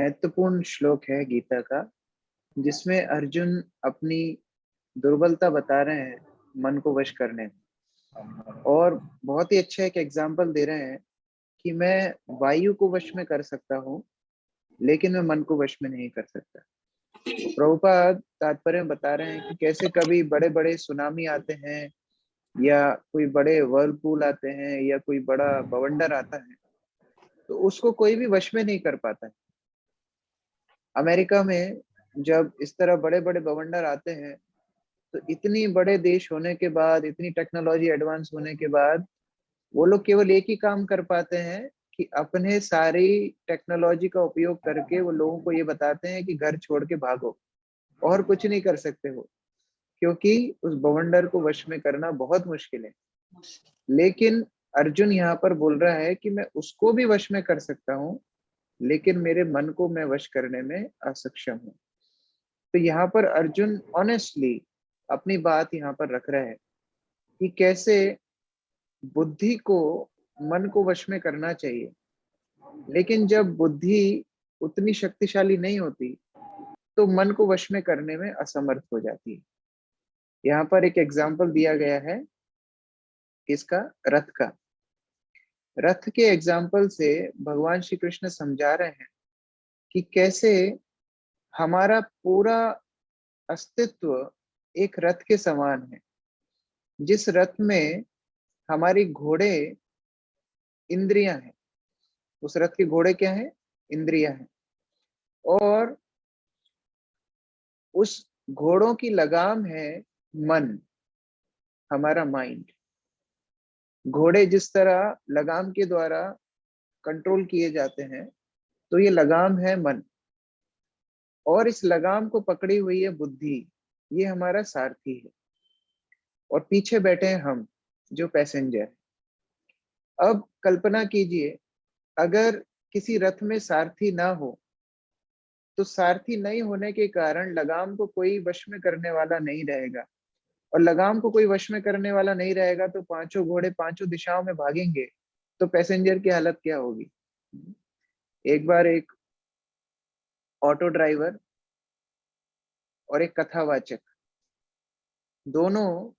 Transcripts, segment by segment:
महत्वपूर्ण श्लोक है गीता का, जिसमें अर्जुन अपनी दुर्बलता बता रहे हैं मन को वश करने में। और बहुत ही अच्छा एक एग्जाम्पल दे रहे हैं कि मैं वायु को वश में कर सकता हूँ, लेकिन मैं मन को वश में नहीं कर सकता। प्रभुपाद तात्पर्य में बता रहे हैं कि कैसे कभी बड़े बड़े सुनामी आते हैं, या कोई बड़े वर्लपूल आते हैं, या कोई बड़ा बवंडर आता है, तो उसको कोई भी वश में नहीं कर पाता है। अमेरिका में जब इस तरह बड़े बड़े बवंडर आते हैं, तो इतनी बड़े देश होने के बाद, इतनी टेक्नोलॉजी एडवांस होने के बाद, वो लोग केवल एक ही काम कर पाते हैं कि अपने सारी टेक्नोलॉजी का उपयोग करके वो लोगों को ये बताते हैं कि घर छोड़ के भागो। और कुछ नहीं कर सकते हो, क्योंकि उस बवंडर को वश में करना बहुत मुश्किल है। लेकिन अर्जुन यहाँ पर बोल रहा है कि मैं उसको भी वश में कर सकता हूँ, लेकिन मेरे मन को मैं वश करने में असक्षम हूँ। तो यहाँ पर अर्जुन ऑनेस्टली अपनी बात यहाँ पर रख रहा है कि कैसे बुद्धि को मन को वश में करना चाहिए, लेकिन जब बुद्धि उतनी शक्तिशाली नहीं होती, तो मन को वश में करने में असमर्थ हो जाती है। यहाँ पर एक एग्जाम्पल दिया गया है इसका, रथ का। रथ के एग्जाम्पल से भगवान श्री कृष्ण समझा रहे हैं कि कैसे हमारा पूरा अस्तित्व एक रथ के समान है, जिस रथ में हमारी घोड़े इंद्रियां हैं। उस रथ के घोड़े क्या है? इंद्रियां हैं। और उस घोड़ों की लगाम है मन, हमारा माइंड। घोड़े जिस तरह लगाम के द्वारा कंट्रोल किए जाते हैं, तो ये लगाम है मन। और इस लगाम को पकड़ी हुई है बुद्धि, ये हमारा सारथी है। और पीछे बैठे हैं हम, जो पैसेंजर। अब कल्पना कीजिए, अगर किसी रथ में सारथी ना हो, तो सारथी नहीं होने के कारण लगाम को कोई वश में करने वाला नहीं रहेगा। और लगाम को कोई वश में करने वाला नहीं रहेगा, तो पांचों घोड़े पांचों दिशाओं में भागेंगे, तो पैसेंजर की हालत क्या होगी? एक बार एक ऑटो ड्राइवर और एक कथावाचक, दोनों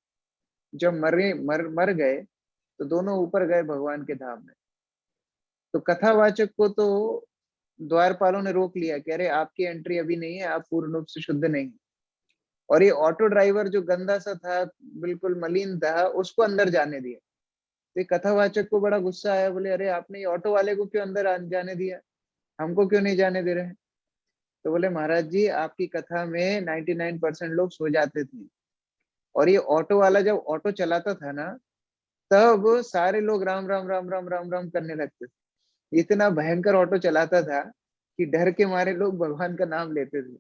जब मर गए, तो दोनों ऊपर गए भगवान के धाम में। तो कथावाचक को तो द्वारपालों ने रोक लिया कि अरे आपकी एंट्री अभी नहीं है, आप पूर्ण रूप से शुद्ध नहीं। और ये ऑटो ड्राइवर जो गंदा सा था, बिल्कुल मलिन था, उसको अंदर जाने दिया। तो ये कथावाचक को बड़ा गुस्सा आया, बोले अरे आपने ये ऑटो वाले को क्यों अंदर जाने दिया, हमको क्यों नहीं जाने दे रहे हैं? तो बोले महाराज जी, आपकी कथा में 99% लोग सो जाते थे, और ये ऑटो वाला जब ऑटो चलाता था ना, तब सारे लोग राम राम राम राम राम राम करने लगते थे। इतना भयंकर ऑटो चलाता था कि डर के मारे लोग भगवान का नाम लेते थे।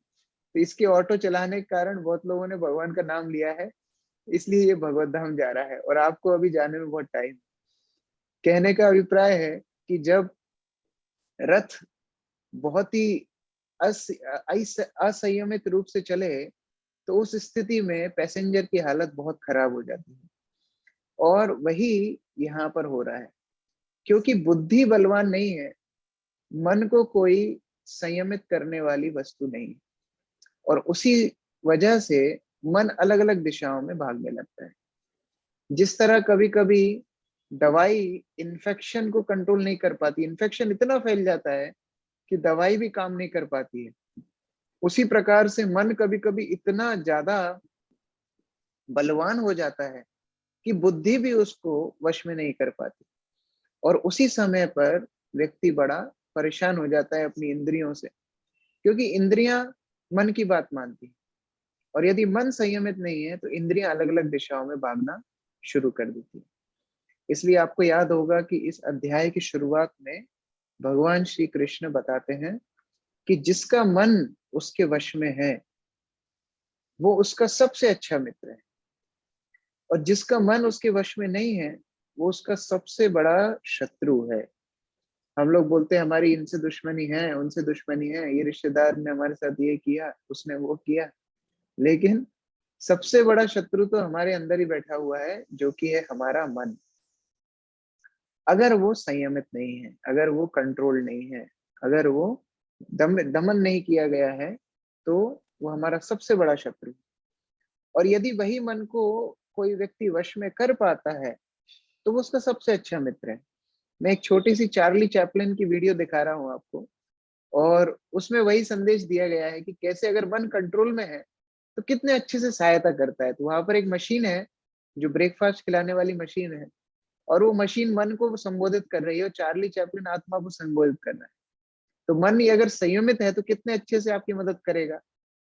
तो इसके ऑटो चलाने के कारण बहुत लोगों ने भगवान का नाम लिया है, इसलिए ये भगवत धाम जा रहा है, और आपको अभी जाने में बहुत टाइम। कहने का अभिप्राय है कि जब रथ बहुत ही असंयमित रूप से चले, तो उस स्थिति में पैसेंजर की हालत बहुत खराब हो जाती है। और वही यहाँ पर हो रहा है, क्योंकि बुद्धि बलवान नहीं है, मन को कोई संयमित करने वाली वस्तु नहीं है, और उसी वजह से मन अलग अलग दिशाओं में भागने लगता है। जिस तरह कभी कभी दवाई इन्फेक्शन को कंट्रोल नहीं कर पाती, इन्फेक्शन इतना फैल जाता है कि दवाई भी काम नहीं कर पाती है, उसी प्रकार से मन कभी कभी इतना ज्यादा बलवान हो जाता है कि बुद्धि भी उसको वश में नहीं कर पाती। और उसी समय पर व्यक्ति बड़ा परेशान हो जाता है अपनी इंद्रियों से, क्योंकि इंद्रियां मन की बात मानती है। और यदि मन संयमित नहीं है, तो इंद्रियां अलग अलग दिशाओं में भागना शुरू कर देती है। इसलिए आपको याद होगा कि इस अध्याय की शुरुआत में भगवान श्री कृष्ण बताते हैं कि जिसका मन उसके वश में है, वो उसका सबसे अच्छा मित्र है। और जिसका मन उसके वश में नहीं है, वो उसका सबसे बड़ा शत्रु है। हम लोग बोलते हैं हमारी इनसे दुश्मनी है, उनसे दुश्मनी है, ये रिश्तेदार ने हमारे साथ ये किया, उसने वो किया। लेकिन सबसे बड़ा शत्रु तो हमारे अंदर ही बैठा हुआ है, जो कि है हमारा मन। अगर वो संयमित नहीं है, अगर वो कंट्रोल नहीं है, अगर वो दमन नहीं किया गया है तो वो हमारा सबसे बड़ा शत्रु। और यदि वही मन को कोई व्यक्ति वश में कर पाता है तो वो उसका सबसे अच्छा मित्र है। मैं एक छोटी सी चार्ली चैपलिन की वीडियो दिखा रहा हूँ आपको, और उसमें वही संदेश दिया गया है कि कैसे अगर मन कंट्रोल में है तो कितने अच्छे से सहायता करता है। तो वहां पर एक मशीन है जो ब्रेकफास्ट खिलाने वाली मशीन है, और वो मशीन मन को संबोधित कर रही है और चार्ली चैपलिन आत्मा को संबोधित कर रहा है। तो मन अगर संयमित है तो कितने अच्छे से आपकी मदद करेगा,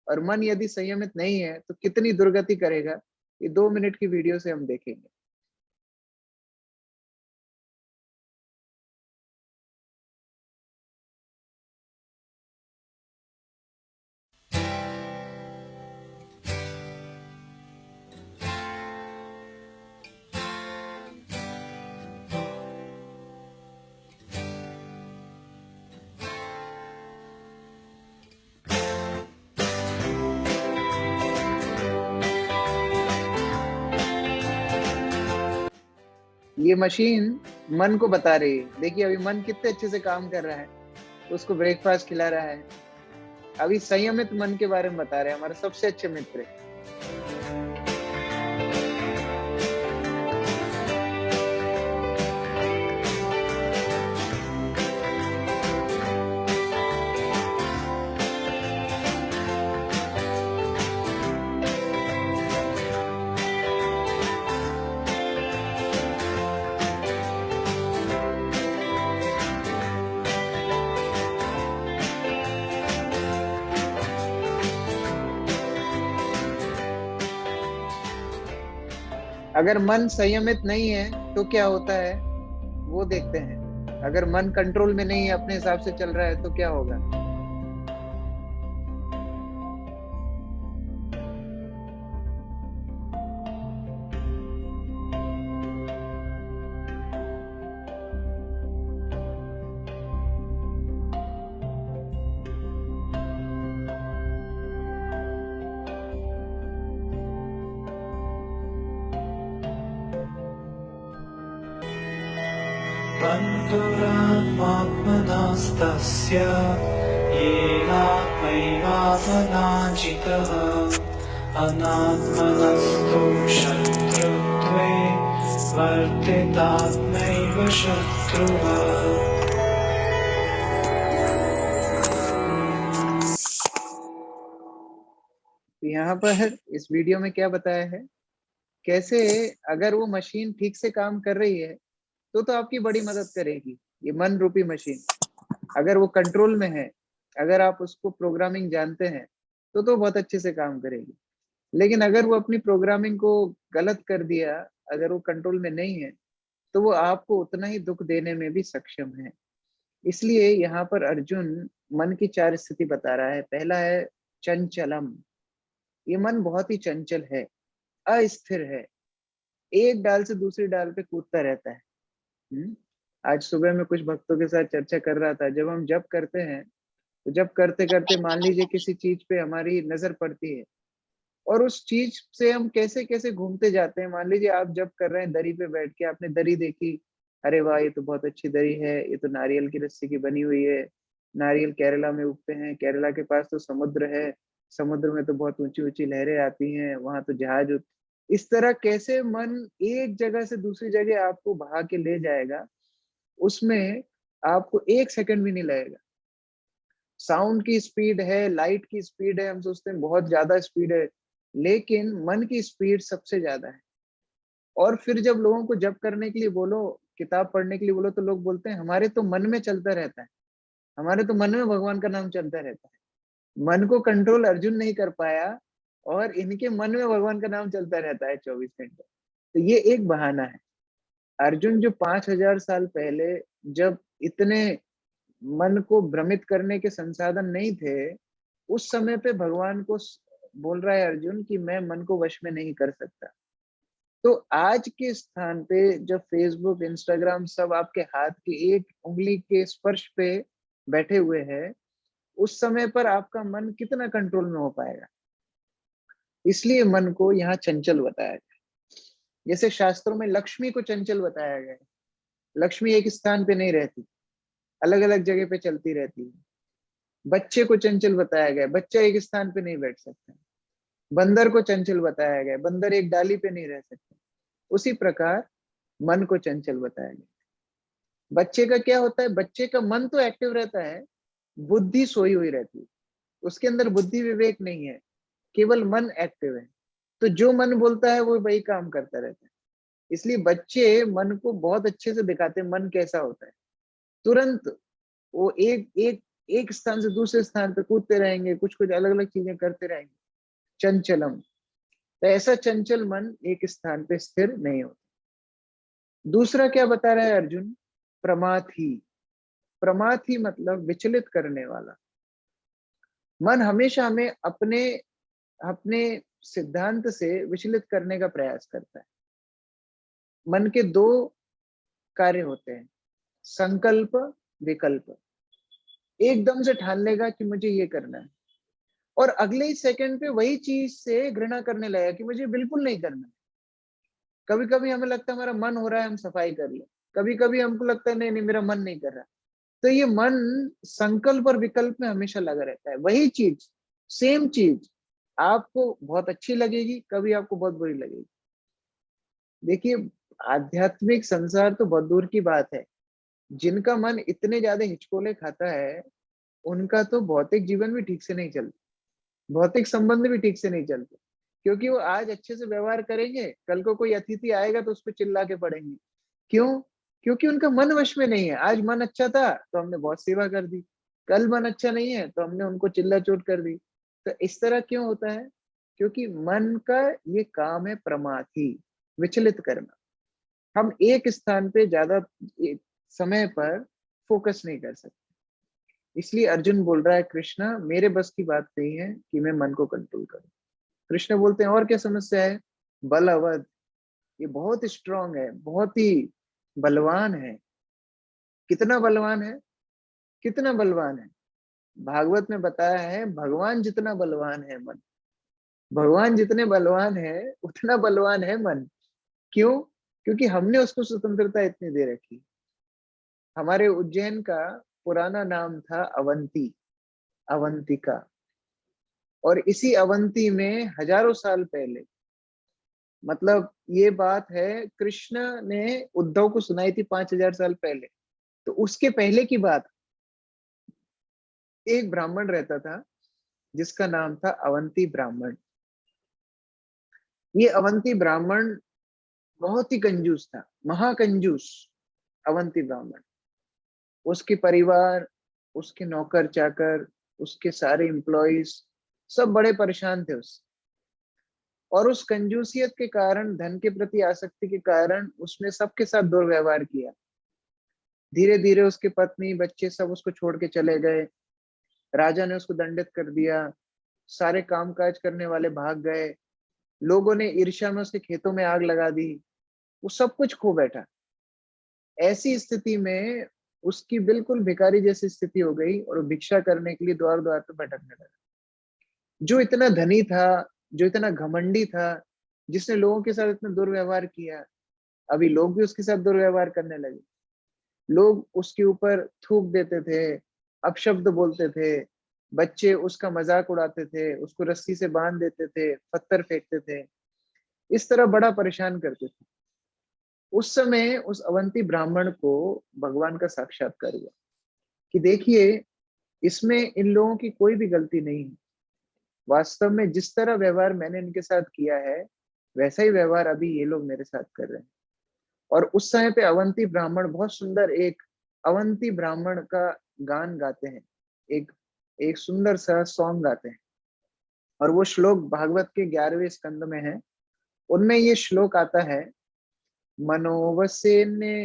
और मन यदि संयमित नहीं है तो कितनी दुर्गति करेगा, ये 2 मिनट की वीडियो से हम देखेंगे। ये मशीन मन को बता रही है, देखिए अभी मन कितने अच्छे से काम कर रहा है, उसको ब्रेकफास्ट खिला रहा है। अभी संयमित मन के बारे में बता रहे हैं, हमारा सबसे अच्छे मित्र है। अगर मन संयमित नहीं है तो क्या होता है वो देखते हैं। अगर मन कंट्रोल में नहीं है, अपने हिसाब से चल रहा है, तो क्या होगा। बन्धुरात्मात्मनस्तस्य येनात्मैवात्मनाजितः अनात्मनस्तु शत्रुत्वे वर्तितात्मैव शत्रुवः। यहाँ पर इस वीडियो में क्या बताया है, कैसे अगर वो मशीन ठीक से काम कर रही है तो आपकी बड़ी मदद करेगी। ये मन रूपी मशीन अगर वो कंट्रोल में है, अगर आप उसको प्रोग्रामिंग जानते हैं तो बहुत अच्छे से काम करेगी। लेकिन अगर वो अपनी प्रोग्रामिंग को गलत कर दिया, अगर वो कंट्रोल में नहीं है, तो वो आपको उतना ही दुख देने में भी सक्षम है। इसलिए यहाँ पर अर्जुन मन की 4 स्थिति बता रहा है। पहला है चंचलम। ये मन बहुत ही चंचल है, अस्थिर है, एक डाल से दूसरी डाल पे कूदता रहता है। आज सुबह में कुछ भक्तों के साथ चर्चा कर रहा था, जब हम जप करते हैं तो जब करते करते मान लीजिए किसी चीज पे हमारी नजर पड़ती है, और उस चीज से हम कैसे कैसे घूमते जाते हैं। मान लीजिए आप जब कर रहे हैं, दरी पे बैठ के आपने दरी देखी, अरे वाह ये तो बहुत अच्छी दरी है, ये तो नारियल की रस्सी की बनी हुई है, नारियल केरला में उगते हैं, केरला के पास तो समुद्र है, समुद्र में तो बहुत ऊंची ऊंची लहरें आती हैं, वहां तो इस तरह कैसे मन एक जगह से दूसरी जगह आपको बहा के ले जाएगा, उसमें आपको 1 सेकंड भी नहीं लगेगा। साउंड की स्पीड है, लाइट की स्पीड है, हम सोचते हैं बहुत ज्यादा स्पीड है, लेकिन मन की स्पीड सबसे ज्यादा है। और फिर जब लोगों को जप करने के लिए बोलो, किताब पढ़ने के लिए बोलो, तो लोग बोलते हैं हमारे तो मन में चलता रहता है, हमारे तो मन में भगवान का नाम चलता रहता है। मन को कंट्रोल अर्जुन नहीं कर पाया, और इनके मन में भगवान का नाम चलता रहता है 24 घंटे। तो ये एक बहाना है। अर्जुन जो 5,000 साल पहले, जब इतने मन को भ्रमित करने के संसाधन नहीं थे, उस समय पे भगवान को बोल रहा है अर्जुन कि मैं मन को वश में नहीं कर सकता। तो आज के स्थान पे जब फेसबुक, इंस्टाग्राम सब आपके हाथ की एक उंगली के स्पर्श पे बैठे हुए हैं, उस समय पर आपका मन कितना कंट्रोल में हो पाएगा। इसलिए मन को यहाँ चंचल बताया गया। जैसे शास्त्रों में लक्ष्मी को चंचल बताया गया है। लक्ष्मी एक स्थान पे नहीं रहती, अलग अलग जगह पे चलती रहती है। बच्चे को चंचल बताया गया, बच्चा एक स्थान पे नहीं बैठ सकता। बंदर को चंचल बताया गया, बंदर एक डाली पे नहीं रह सकता। उसी प्रकार मन को चंचल बताया गया। बच्चे का क्या होता है, बच्चे का मन तो एक्टिव रहता है, बुद्धि सोई हुई रहती है, उसके अंदर बुद्धि विवेक नहीं है, केवल मन एक्टिव है। तो जो मन बोलता है वो वही काम करता रहता है। इसलिए बच्चे मन को बहुत अच्छे से दिखाते हैं मन कैसा होता है। तुरंत वो एक स्थान से दूसरे स्थान पे कूदते रहेंगे, कुछ कुछ अलग अलग चीजें करते रहेंगे। चंचलम, तो ऐसा चंचल मन एक स्थान पे स्थिर नहीं होता। दूसरा क्या बता रहा है अर्जुन, प्रमाथी। प्रमाथी मतलब विचलित करने वाला। मन हमेशा हमें अपने अपने सिद्धांत से विचलित करने का प्रयास करता है। मन के दो कार्य होते हैं, संकल्प, विकल्प। एकदम से ठान लेगा कि मुझे ये करना है, और अगले ही सेकंड पे वही चीज से घृणा करने लगेगा कि मुझे बिल्कुल नहीं करना है। कभी कभी हमें लगता है हमारा मन हो रहा है हम सफाई कर ले, कभी कभी हमको लगता है नहीं नहीं मेरा मन नहीं कर रहा। तो ये मन संकल्प और विकल्प में हमेशा लगा रहता है। वही चीज, सेम चीज आपको बहुत अच्छी लगेगी, कभी आपको बहुत बुरी लगेगी। देखिए, आध्यात्मिक संसार तो बहुत दूर की बात है, जिनका मन इतने ज्यादा हिचकोले खाता है उनका तो भौतिक जीवन भी ठीक से नहीं चलता, भौतिक संबंध भी ठीक से नहीं चलते। क्योंकि वो आज अच्छे से व्यवहार करेंगे, कल को कोई अतिथि आएगा तो उस पर चिल्ला के पड़ेंगे। क्यों? क्योंकि उनका मन वश में नहीं है। आज मन अच्छा था तो हमने बहुत सेवा कर दी, कल मन अच्छा नहीं है तो हमने उनको चिल्ला चोट कर दी। तो इस तरह क्यों होता है? क्योंकि मन का ये काम है प्रमाथी, विचलित करना। हम एक स्थान पे ज्यादा समय पर फोकस नहीं कर सकते। इसलिए अर्जुन बोल रहा है कृष्णा मेरे बस की बात नहीं है कि मैं मन को कंट्रोल करूं। कृष्ण बोलते हैं और क्या समस्या है? बलवद, ये बहुत स्ट्रांग है, बहुत ही बलवान है। कितना बलवान है? कितना बलवान है? भागवत में बताया है भगवान जितना बलवान है मन, भगवान जितने बलवान है उतना बलवान है मन। क्यों? क्योंकि हमने उसको स्वतंत्रता इतनी दे रखी। हमारे उज्जैन का पुराना नाम था अवंती, अवंतिका। और इसी अवंती में हजारों साल पहले, मतलब ये बात है कृष्ण ने उद्धव को सुनाई थी 5,000 साल पहले। तो उसके पहले की बात, एक ब्राह्मण रहता था जिसका नाम था अवंती ब्राह्मण। ये अवंती ब्राह्मण बहुत ही कंजूस था, महाकंजूस। अवंती ब्राह्मण, उसके परिवार, उसके नौकर चाकर, उसके सारे एम्प्लॉइज सब बड़े परेशान थे उससे। और उस कंजूसियत के कारण, धन के प्रति आसक्ति के कारण उसने सबके साथ दुर्व्यवहार किया। धीरे धीरे उसके पत्नी बच्चे सब उसको छोड़ के चले गए। राजा ने उसको दंडित कर दिया, सारे कामकाज करने वाले भाग गए, लोगों ने ईर्ष्या में उसके खेतों में आग लगा दी, वो सब कुछ खो बैठा। ऐसी स्थिति में उसकी बिल्कुल भिखारी जैसी स्थिति हो गई और वो भिक्षा करने के लिए द्वार द्वार पे भटकने लगा। जो इतना धनी था, जो इतना घमंडी था, जिसने लोगों के साथ इतना दुर्व्यवहार किया, अभी लोग भी उसके साथ दुर्व्यवहार करने लगे। लोग उसके ऊपर थूक देते थे, अपशब्द बोलते थे, बच्चे उसका मजाक उड़ाते थे, उसको रस्सी से बांध देते थे, पत्थर फेंकते थे, इस तरह बड़ा परेशान करते थे। उस समय उस अवंती ब्राह्मण को भगवान का साक्षात्कार हुआ कि देखिए, इसमें इन लोगों की कोई भी गलती नहीं है। वास्तव में जिस तरह व्यवहार मैंने इनके साथ किया है, वैसा ही व्यवहार अभी ये लोग मेरे साथ कर रहे हैं। और उस समय पे अवंती ब्राह्मण बहुत सुंदर एक अवंती ब्राह्मण का गान गाते हैं, एक एक सुंदर सा सॉन्ग गाते हैं। और वो श्लोक भागवत के 11वें स्कंद में है। उनमें ये श्लोक आता है, मनोवसेन्ने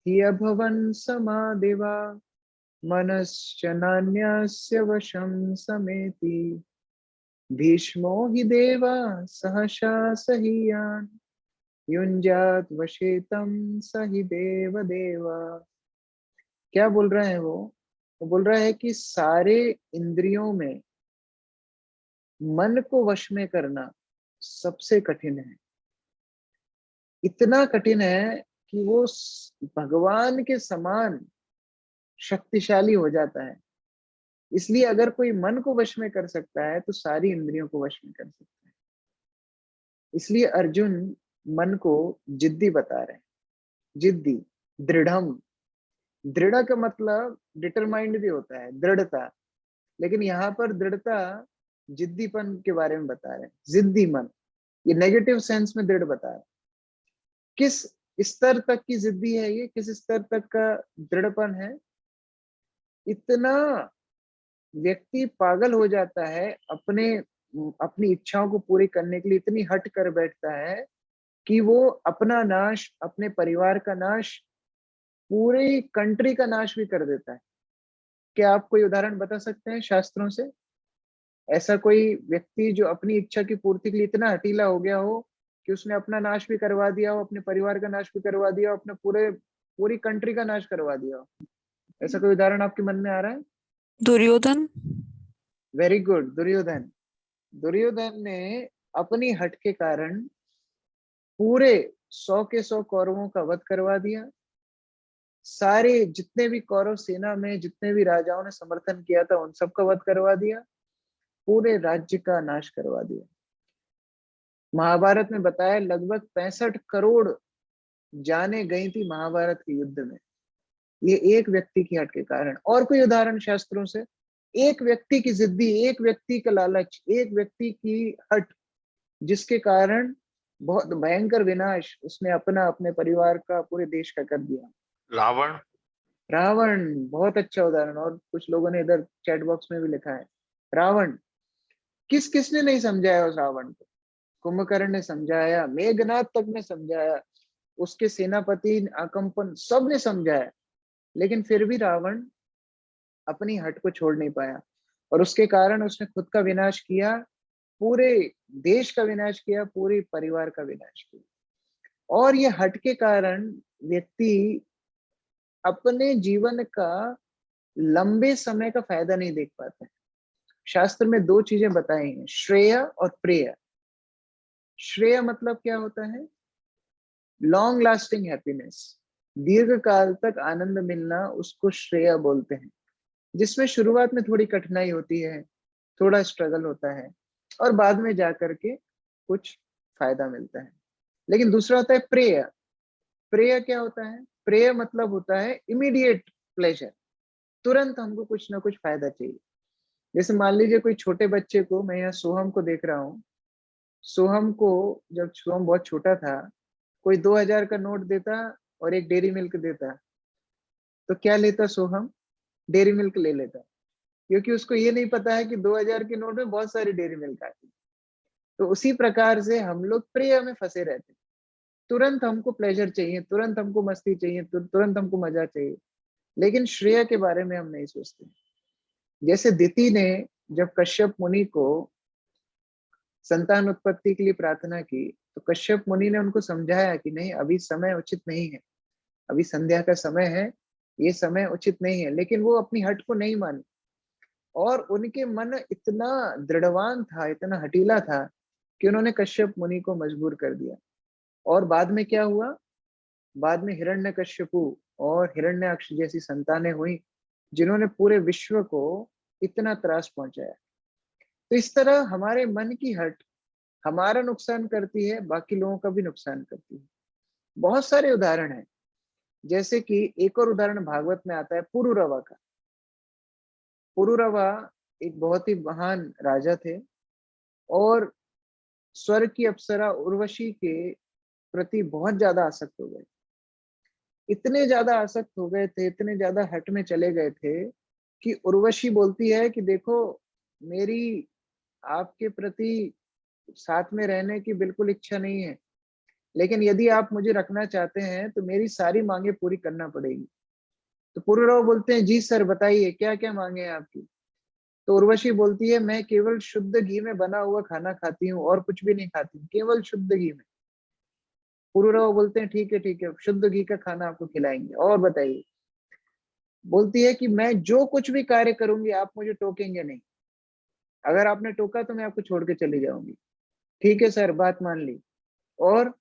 हि अभवन् समादिवा मनश्च नान्यस्य वशं समेति भीष्मो हि देवा सहसा सहीयान् युञ्जात वशेतं स हि देव देवा। क्या बोल रहा है वो बोल रहा है कि सारे इंद्रियों में मन को वश में करना सबसे कठिन है। इतना कठिन है कि वो भगवान के समान शक्तिशाली हो जाता है। इसलिए अगर कोई मन को वश में कर सकता है तो सारी इंद्रियों को वश में कर सकता है। इसलिए अर्जुन मन को जिद्दी बता रहे हैं। जिद्दी, दृढ़म। दृढ़ का मतलब डिटरमाइंड भी होता है, दृढ़ता। लेकिन यहाँ पर दृढ़ता जिद्दीपन के बारे में बता रहे हैं। जिद्दी मन, ये नेगेटिव सेंस में दृढ़ बता रहे हैं। किस स्तर तक की जिद्दी है ये, किस स्तर तक का दृढ़पन है? इतना व्यक्ति पागल हो जाता है अपने अपनी इच्छाओं को पूरी करने के लिए, इतनी हट कर बैठता है कि वो अपना नाश, अपने परिवार का नाश, पूरी कंट्री का नाश भी कर देता है। क्या आप कोई उदाहरण बता सकते हैं शास्त्रों से? ऐसा कोई व्यक्ति जो अपनी इच्छा की पूर्ति के लिए इतना हठीला हो गया हो कि उसने अपना नाश भी करवा दिया हो, अपने परिवार का नाश भी करवा दिया हो, अपने पूरी कंट्री का नाश करवा दिया हो? ऐसा कोई उदाहरण आपके मन में आ रहा है? दुर्योधन। Very good, Duryodhan. दुर्योधन ने अपनी हट के कारण पूरे 100 के 100 कौरवों का वध करवा दिया। सारे जितने भी कौरव सेना में जितने भी राजाओं ने समर्थन किया था उन सबका वध करवा दिया, पूरे राज्य का नाश करवा दिया। महाभारत में बताया लगभग 65 करोड़ जाने गई थी महाभारत के युद्ध में, ये एक व्यक्ति की हट के कारण। और कोई उदाहरण शास्त्रों से? एक व्यक्ति की जिद्दी, एक व्यक्ति का लालच, एक व्यक्ति की हट, जिसके कारण बहुत भयंकर विनाश उसने अपना, अपने परिवार का, पूरे देश का कर दिया। रावण। रावण बहुत अच्छा उदाहरण, और कुछ लोगों ने इधर चैट बॉक्स में भी लिखा है। रावण, किसने नहीं समझाया उस रावण को? कुंभकर्ण ने समझाया, मेघनाथ तक ने समझाया, उसके सेनापति अकंपन सब ने समझाया, लेकिन फिर भी रावण अपनी हट को छोड़ नहीं पाया, और उसके कारण उसने खुद का विनाश किया, पूरे देश का विनाश किया, पूरे परिवार का विनाश किया। और ये हट के कारण व्यक्ति अपने जीवन का लंबे समय का फायदा नहीं देख पाता है। शास्त्र में दो चीजें बताई हैं, श्रेय और प्रेय। श्रेय मतलब क्या होता है? लॉन्ग लास्टिंग हैप्पीनेस, दीर्घ काल तक आनंद मिलना, उसको श्रेय बोलते हैं। जिसमें शुरुआत में थोड़ी कठिनाई होती है, थोड़ा स्ट्रगल होता है, और बाद में जाकर के कुछ फायदा मिलता है। लेकिन दूसरा होता है प्रेय। प्रेय क्या होता है? प्रेय मतलब होता है इमीडिएट प्लेजर, तुरंत हमको कुछ ना कुछ फायदा चाहिए। जैसे मान लीजिए कोई छोटे बच्चे को, मैं यहाँ सोहम को देख रहा हूँ, सोहम को जब सोहम बहुत छोटा था, कोई 2000 का नोट देता और एक डेयरी मिल्क देता, तो क्या लेता सोहम? डेयरी मिल्क ले लेता, क्योंकि उसको ये नहीं पता है कि 2000 के नोट में बहुत सारी डेयरी मिल्क आती है। तो उसी प्रकार से हम लोग प्रेय में फंसे रहते हैं। तुरंत हमको प्लेजर चाहिए, तुरंत हमको मस्ती चाहिए, तुरंत हमको मजा चाहिए, लेकिन श्रेय के बारे में हम नहीं सोचते। जैसे दिति ने जब कश्यप मुनि को संतान उत्पत्ति के लिए प्रार्थना की, तो कश्यप मुनि ने उनको समझाया कि नहीं, अभी समय उचित नहीं है, अभी संध्या का समय है, ये समय उचित नहीं है। लेकिन वो अपनी हट को नहीं मानी, और उनके मन इतना दृढ़वान था, इतना हठीला था, कि उन्होंने कश्यप मुनि को मजबूर कर दिया। और बाद में क्या हुआ? बाद में हिरण्यकश्यपु और हिरण्याक्ष जैसी संतानें हुई, जिन्होंने पूरे विश्व को इतना त्रास पहुंचाया। तो इस तरह हमारे मन की हट हमारा नुकसान करती है, बाकी लोगों का भी नुकसान करती है। बहुत सारे उदाहरण हैं, जैसे कि एक और उदाहरण भागवत में आता है पुरुरवा का। पुरुरवा एक बहुत ही महान राजा थे, और स्वर्ग की अप्सरा उर्वशी के प्रति बहुत ज्यादा आसक्त हो गए। इतने ज्यादा आसक्त हो गए थे, इतने ज्यादा हट में चले गए थे, कि उर्वशी बोलती है कि देखो, मेरी आपके प्रति साथ में रहने की बिल्कुल इच्छा नहीं है, लेकिन यदि आप मुझे रखना चाहते हैं तो मेरी सारी मांगे पूरी करना पड़ेगी। तो पुरुरव बोलते हैं, जी सर बताइए क्या क्या मांगे हैं आपकी? तो उर्वशी बोलती है, मैं केवल शुद्ध घी में बना हुआ खाना खाती हूँ, और कुछ भी नहीं खाती हूँ, केवल शुद्ध घी में। पुरुरव बोलते हैं, ठीक है ठीक है, शुद्ध घी का खाना आपको खिलाएंगे, और बताइए। बोलती है कि मैं जो कुछ भी कार्य करूंगी आप मुझे टोकेंगे नहीं, अगर आपने टोका तो मैं आपको छोड़ के चली जाऊंगी। ठीक है सर, बात मान ली। और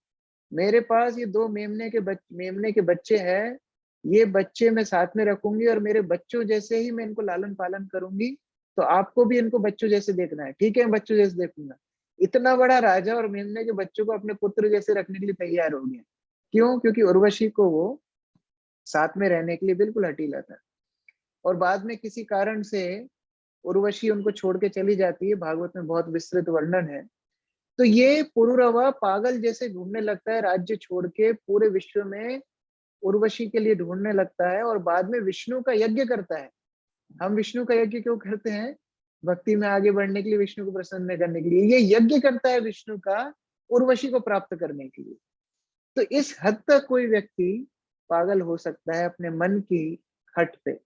मेरे पास ये दो मेमने के बच्चे हैं, ये बच्चे मैं साथ में रखूंगी और मेरे बच्चों जैसे ही मैं इनको लालन पालन करूंगी, तो आपको भी इनको बच्चों जैसे देखना है, ठीक है, मैं बच्चों जैसे देखूंगा। इतना बड़ा राजा और मेमने के बच्चों को अपने पुत्र जैसे रखने के लिए तैयार हो गया। क्यों? क्योंकि उर्वशी को वो साथ में रहने के लिए बिल्कुल हटीला था। और बाद में किसी कारण से उर्वशी उनको छोड़ के चली जाती है, भागवत में बहुत विस्तृत वर्णन है। तो ये पुरुरवा पागल जैसे घूमने लगता है, राज्य छोड़ के पूरे विश्व में उर्वशी के लिए ढूंढने लगता है, और बाद में विष्णु का यज्ञ करता है। हम विष्णु का यज्ञ क्यों करते हैं? भक्ति में आगे बढ़ने के लिए, विष्णु को प्रसन्न करने के लिए। ये यज्ञ करता है विष्णु का उर्वशी को प्राप्त करने के लिए। तो इस हद तक कोई व्यक्ति पागल हो सकता है अपने मन की हट पे।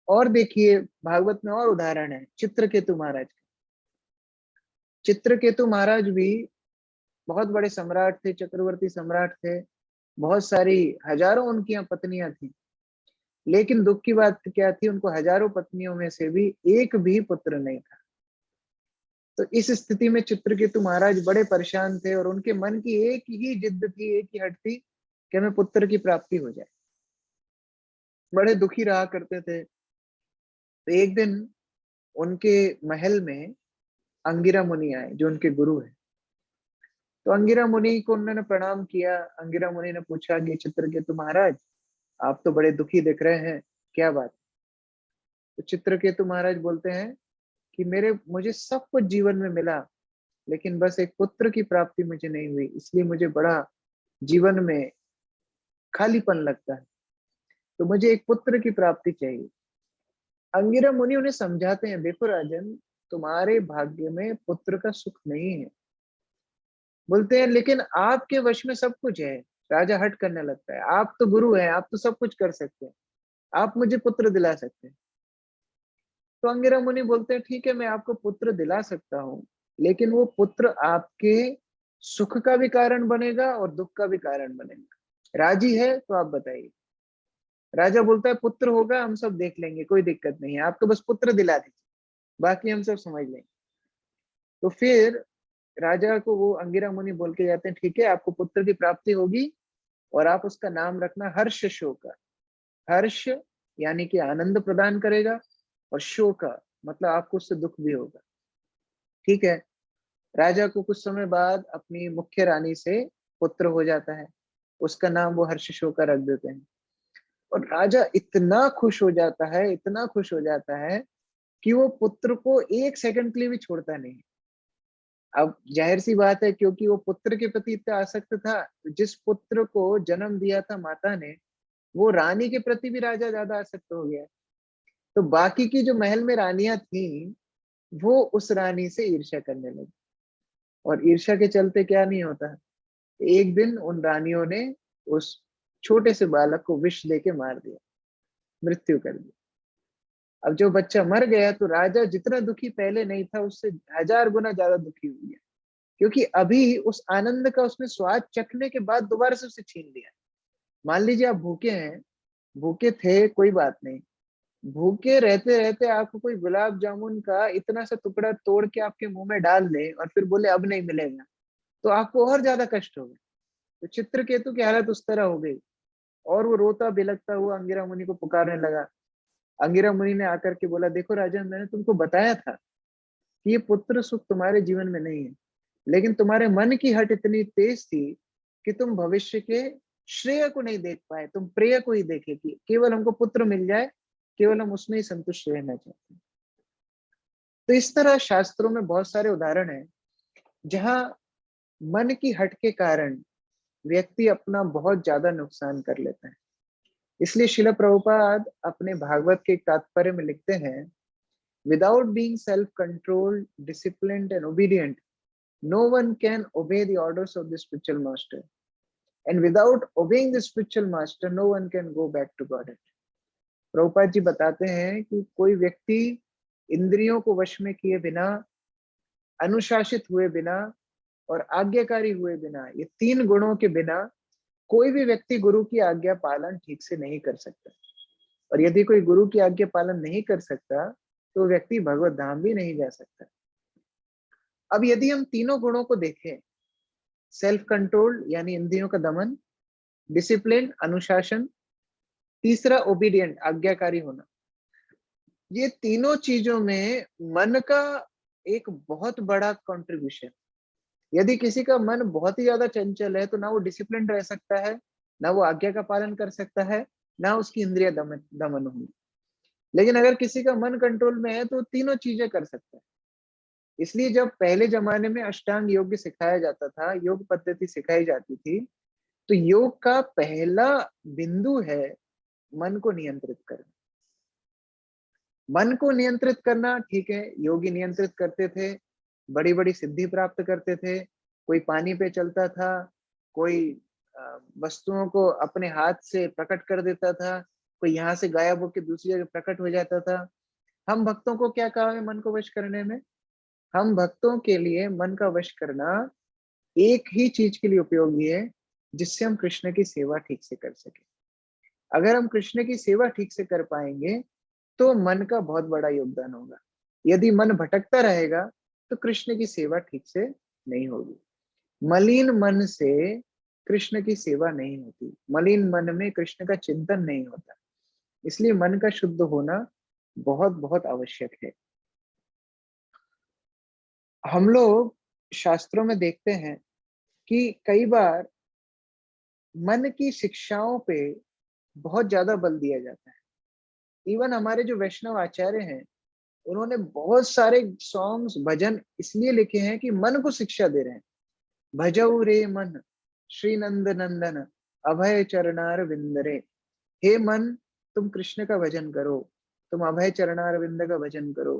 और देखिए भागवत में और उदाहरण है चित्रकेतु महाराज के। चित्रकेतु महाराज भी बहुत बड़े सम्राट थे, चक्रवर्ती सम्राट थे। बहुत सारी हजारों उनकी यहाँ पत्नियां थी। लेकिन दुख की बात क्या थी, उनको हजारों पत्नियों में से भी एक भी पुत्र नहीं था। तो इस स्थिति में चित्रकेतु महाराज बड़े परेशान थे, और उनके मन की एक ही जिद थी, एक ही हट थी कि हमें पुत्र की प्राप्ति हो जाए। बड़े दुखी रहा करते थे। तो एक दिन उनके महल में अंगिरा मुनि आए, जो उनके गुरु है। तो अंगिरा मुनि को उन्होंने प्रणाम किया। अंगिरा मुनि ने पूछा कि चित्रकेतु महाराज, आप तो बड़े दुखी दिख रहे हैं, क्या बात? तो चित्रकेतु महाराज बोलते हैं कि मेरे मुझे सब कुछ जीवन में मिला, लेकिन बस एक पुत्र की प्राप्ति मुझे नहीं हुई, इसलिए मुझे बड़ा जीवन में खालीपन लगता है। तो मुझे एक पुत्र की प्राप्ति चाहिए। अंगिरा मुनि उन्हें समझाते हैं, देखो राजन, तुम्हारे भाग्य में पुत्र का सुख नहीं है। बोलते हैं लेकिन आपके वश में सब कुछ है। राजा हट करने लगता है, आप तो गुरु हैं, आप तो सब कुछ कर सकते हैं, आप मुझे पुत्र दिला सकते हैं। तो अंगिरा मुनि बोलते हैं ठीक है, मैं आपको पुत्र दिला सकता हूँ, लेकिन वो पुत्र आपके सुख का भी कारण बनेगा और दुख का भी कारण बनेगा। राजी है तो आप बताइए। राजा बोलता है पुत्र होगा, हम सब देख लेंगे, कोई दिक्कत नहीं है, आपको बस पुत्र दिला दीजिए, बाकी हम सब समझ लेंगे। तो फिर राजा को वो अंगिरा मुनि बोल के जाते हैं, ठीक है, आपको पुत्र की प्राप्ति होगी, और आप उसका नाम रखना हर्ष शोका। हर्ष यानी कि आनंद प्रदान करेगा, और शोक मतलब आपको उससे दुख भी होगा। ठीक है। राजा को कुछ समय बाद अपनी मुख्य रानी से पुत्र हो जाता है, उसका नाम वो हर्ष शोका रख देते हैं। और राजा इतना खुश हो जाता है, इतना खुश हो जाता है कि वो पुत्र को एक सेकंड के लिए भी छोड़ता नहीं। अब जाहिर सी बात है, क्योंकि वो पुत्र के प्रति इतना आसक्त था, जिस पुत्र को जन्म दिया था माता ने, वो रानी के प्रति भी राजा ज्यादा आसक्त हो गया। तो बाकी की जो महल में रानियां थी, वो उस रानी से ईर्ष्या करने लगी। और ईर्ष्या के चलते क्या नहीं होता, एक दिन उन रानियों ने उस छोटे से बालक को विष देके मार दिया, मृत्यु कर दी। अब जो बच्चा मर गया, तो राजा जितना दुखी पहले नहीं था, उससे 1000 गुना ज्यादा दुखी हो गया, क्योंकि अभी उस आनंद का उसने स्वाद चखने के बाद दोबारा से उसे छीन लिया। मान लीजिए आप भूखे हैं, भूखे थे कोई बात नहीं, भूखे रहते रहते आपको कोई गुलाब जामुन का इतना सा टुकड़ा तोड़ के आपके मुंह में डाल दे और फिर बोले अब नहीं मिलेगा, तो आपको और ज्यादा कष्ट होगा। तो चित्रकेतु की हालत उस तरह हो गई, और वो रोता बिलखता हुआ अंगिरा मुनि को पुकारने लगा। अंगिरा मुनि ने आकर के बोला, देखो राजन, मैंने तुमको बताया था कि ये पुत्र सुख तुम्हारे जीवन में नहीं है, लेकिन तुम्हारे मन की हट इतनी तेज थी कि तुम भविष्य के श्रेय को नहीं देख पाए, तुम प्रेय को ही देखे कि केवल हमको पुत्र मिल जाए, केवल हम उसमें ही संतुष्ट रहना चाहते हैं। तो इस तरह शास्त्रों में बहुत सारे उदाहरण हैं जहां मन की हट के कारण व्यक्ति अपना बहुत ज्यादा नुकसान कर लेता है। इसलिए शिला प्रभुपाद अपने भागवत के तात्पर्य में लिखते हैं, without being self controlled, disciplined and obedient, no one can obey the orders of the spiritual master, and without obeying the spiritual master no one can go back to Godhead. Prabhupada ji बताते हैं कि कोई व्यक्ति इंद्रियों को वश में किए बिना, अनुशासित हुए बिना और आज्ञाकारी हुए बिना, ये 3 गुणों के बिना कोई भी व्यक्ति गुरु की आज्ञा पालन ठीक से नहीं कर सकता। और यदि कोई गुरु की आज्ञा पालन नहीं कर सकता, तो व्यक्ति भगवत धाम भी नहीं जा सकता। अब यदि हम तीनों गुणों को देखें, सेल्फ कंट्रोल यानी इंद्रियों का दमन, डिसिप्लिन अनुशासन, तीसरा ओबीडियंट, आज्ञाकारी होना। ये तीनों चीजों में मन का एक बहुत बड़ा कंट्रीब्यूशन। यदि किसी का मन बहुत ही ज्यादा चंचल है तो ना वो डिसिप्लिन रह सकता है, ना वो आज्ञा का पालन कर सकता है, ना उसकी इंद्रिय दमन होगी। लेकिन अगर किसी का मन कंट्रोल में है तो वो तीनों चीजें कर सकता है। इसलिए जब पहले जमाने में अष्टांग योग सिखाया जाता था, योग पद्धति सिखाई जाती थी, तो योग का पहला बिंदु है मन को नियंत्रित करना। मन को नियंत्रित करना, ठीक है, योगी नियंत्रित करते थे, बड़ी बड़ी सिद्धि प्राप्त करते थे। कोई पानी पे चलता था, कोई वस्तुओं को अपने हाथ से प्रकट कर देता था, कोई यहाँ से गायब होकर दूसरी जगह प्रकट हो जाता था। हम भक्तों को क्या कहा है मन को वश करने में? हम भक्तों के लिए मन का वश करना एक ही चीज के लिए उपयोगी है, जिससे हम कृष्ण की सेवा ठीक से कर सके। अगर हम कृष्ण की सेवा ठीक से कर पाएंगे तो मन का बहुत बड़ा योगदान होगा। यदि मन भटकता रहेगा तो कृष्ण की सेवा ठीक से नहीं होगी। मलिन मन से कृष्ण की सेवा नहीं होती, मलिन मन में कृष्ण का चिंतन नहीं होता। इसलिए मन का शुद्ध होना बहुत बहुत आवश्यक है। हम लोग शास्त्रों में देखते हैं कि कई बार मन की शिक्षाओं पे बहुत ज्यादा बल दिया जाता है। इवन हमारे जो वैष्णव आचार्य हैं, उन्होंने बहुत सारे सॉन्ग्स भजन इसलिए लिखे हैं कि मन को शिक्षा दे रहे हैं। भजऊ रे मन श्री नंद नंदन अभय चरणार विंदरे। हे मन, तुम कृष्ण का भजन करो, तुम अभय चरणार विंद का भजन करो,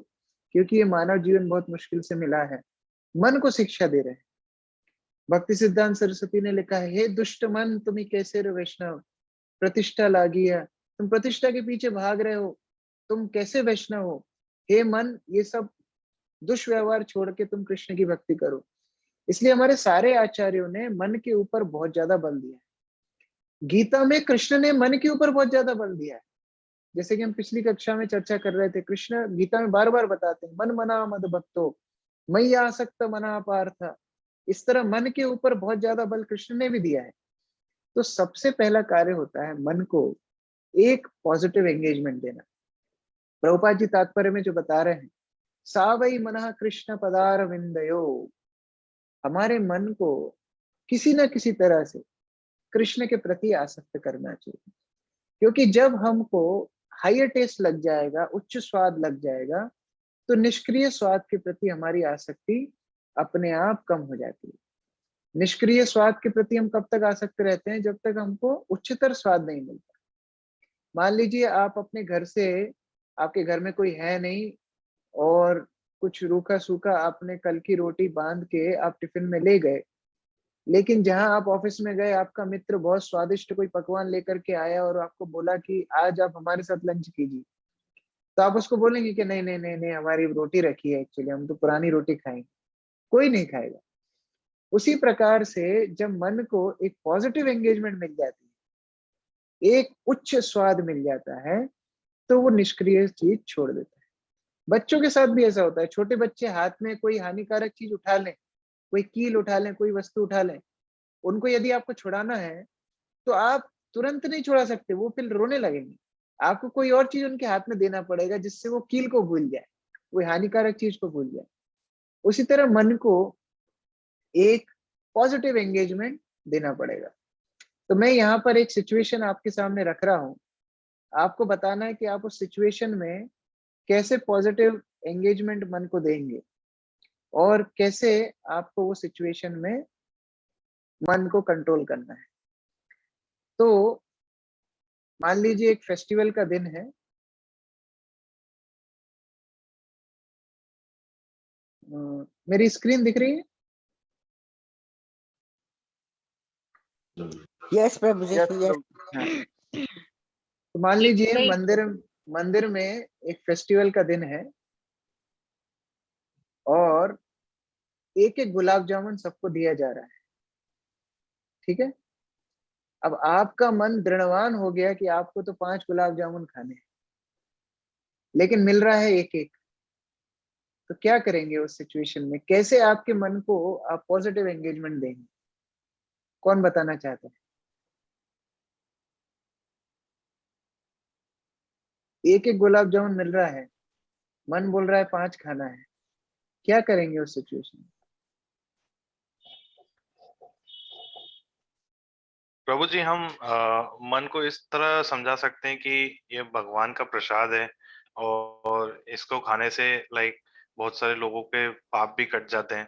क्योंकि ये मानव जीवन बहुत मुश्किल से मिला है। मन को शिक्षा दे रहे हैं। भक्ति सिद्धांत सरस्वती ने लिखा है, हे दुष्ट मन तुम्हें कैसे रे वैष्णव प्रतिष्ठा लागी है। तुम प्रतिष्ठा के पीछे भाग रहे हो, तुम कैसे वैष्णव हो? हे मन, ये सब दुष्व्यवहार छोड़ के तुम कृष्ण की भक्ति करो। इसलिए हमारे सारे आचार्यों ने मन के ऊपर बहुत ज्यादा बल दिया है। गीता में कृष्ण ने मन के ऊपर बहुत ज्यादा बल दिया है। जैसे कि हम पिछली कक्षा में चर्चा कर रहे थे, कृष्ण गीता में बार बार बताते हैं, मन मना मद भक्तो मयि आसक्त मना पार्थ। इस तरह मन के ऊपर बहुत ज्यादा बल कृष्ण ने भी दिया है। तो सबसे पहला कार्य होता है मन को एक पॉजिटिव एंगेजमेंट देना। प्रभुपाद जी तात्पर्य में जो बता रहे हैं, सा वै मनः कृष्ण पदार विंदयो, हमारे मन को किसी न किसी तरह से कृष्ण के प्रति आसक्त करना चाहिए। क्योंकि जब हमको हायर टेस्ट लग जाएगा, उच्च स्वाद लग जाएगा, तो निष्क्रिय स्वाद के प्रति हमारी आसक्ति अपने आप कम हो जाती है। निष्क्रिय स्वाद के प्रति हम कब तक आसक्त रहते हैं? जब तक हमको उच्चतर स्वाद नहीं मिलता। मान लीजिए आप अपने घर से, आपके घर में कोई है नहीं, और कुछ रूखा सूखा आपने कल की रोटी बांध के आप टिफिन में ले गए, लेकिन जहां आप ऑफिस में गए, आपका मित्र बहुत स्वादिष्ट कोई पकवान लेकर के आया और आपको बोला कि आज आप हमारे साथ लंच कीजिए, तो आप उसको बोलेंगे कि नहीं नहीं नहीं नहीं, हमारी रोटी रखी है, एक्चुअली हम तो पुरानी रोटी खाएंगे। कोई नहीं खाएगा। उसी प्रकार से जब मन को एक पॉजिटिव एंगेजमेंट मिल जाती है, एक उच्च स्वाद मिल जाता है, तो वो निष्क्रिय चीज छोड़ देता है। बच्चों के साथ भी ऐसा होता है। छोटे बच्चे हाथ में कोई हानिकारक चीज उठा लें, कोई कील उठा लें, कोई वस्तु उठा लें, उनको यदि आपको छुड़ाना है तो आप तुरंत नहीं छुड़ा सकते, वो फिर रोने लगेंगे। आपको कोई और चीज उनके हाथ में देना पड़ेगा जिससे वो कील को भूल जाए, वो हानिकारक चीज को भूल जाए। उसी तरह मन को एक पॉजिटिव एंगेजमेंट देना पड़ेगा। तो मैं यहाँ पर एक सिचुएशन आपके सामने रख रहा हूँ। आपको बताना है कि आप उस सिचुएशन में कैसे पॉजिटिव एंगेजमेंट मन को देंगे, और कैसे आपको वो सिचुएशन में मन को कंट्रोल करना है। तो मान लीजिए एक फेस्टिवल का दिन है। मेरी स्क्रीन दिख रही है? यस प्रभु जी, यस यस। हाँ। तो मान लीजिए नहीं, मंदिर मंदिर में एक फेस्टिवल का दिन है, और एक एक गुलाब जामुन सबको दिया जा रहा है। ठीक है। अब आपका मन दृढ़वान हो गया कि आपको तो 5 गुलाब जामुन खाने हैं, लेकिन मिल रहा है एक एक। तो क्या करेंगे उस सिचुएशन में? कैसे आपके मन को आप पॉजिटिव एंगेजमेंट देंगे? कौन बताना चाहता है? एक एक गुलाब जामुन मिल रहा है, मन बोल रहा है 5 खाना है, क्या करेंगे उस सिचुएशन में? प्रभु जी, हम मन को इस तरह समझा सकते हैं कि ये भगवान का प्रसाद है और इसको खाने से लाइक बहुत सारे लोगों के पाप भी कट जाते हैं।